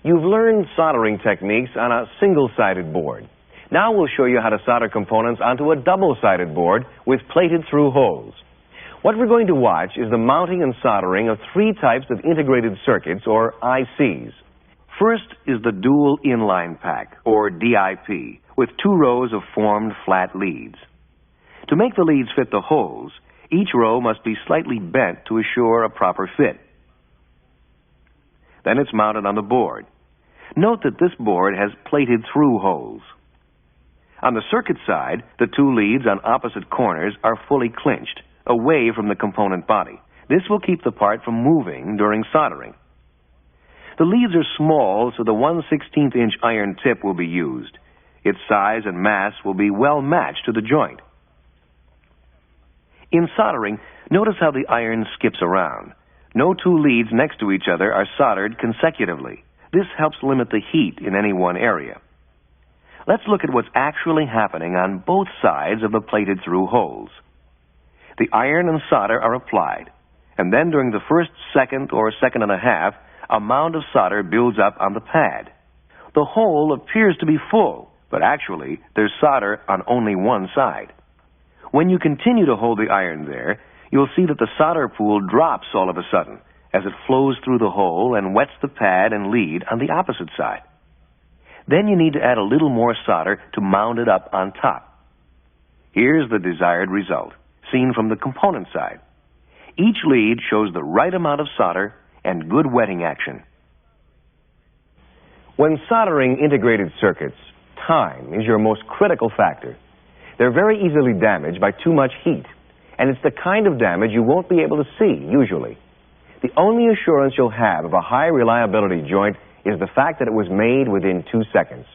You've learned soldering techniques on a single-sided board. Now we'll show you how to solder components onto a double-sided board with plated through holes. What we're going to watch is the mounting and soldering of three types of integrated circuits, or ICs. First is the dual inline pack, or DIP, with 2 rows of formed flat leads. To make the leads fit the holes, each row must be slightly bent to assure a proper fit. Then it's mounted on the board. Note that this board has plated through holes. On the circuit side, the 2 leads on opposite corners are fully clinched, away from the component body. This will keep the part from moving during soldering. The leads are small, so the 1/16-inch iron tip will be used. Its size and mass will be well matched to the joint. In soldering, notice how the iron skips around. No 2 leads next to each other are soldered consecutively. This helps limit the heat in any one area. Let's look at what's actually happening on both sides of the plated through holes. The iron and solder are applied, and then during the first second or second and a half, a mound of solder builds up on the pad. The hole appears to be full, but actually there's solder on only one side. When you continue to hold the iron there, you'll see that the solder pool drops all of a sudden as it flows through the hole and wets the pad and lead on the opposite side. Then you need to add a little more solder to mound it up on top. Here's the desired result, seen from the component side. Each lead shows the right amount of solder and good wetting action. When soldering integrated circuits, time is your most critical factor. They're very easily damaged by too much heat, and it's the kind of damage you won't be able to see usually. The only assurance you'll have of a high reliability joint is the fact that it was made within 2 seconds.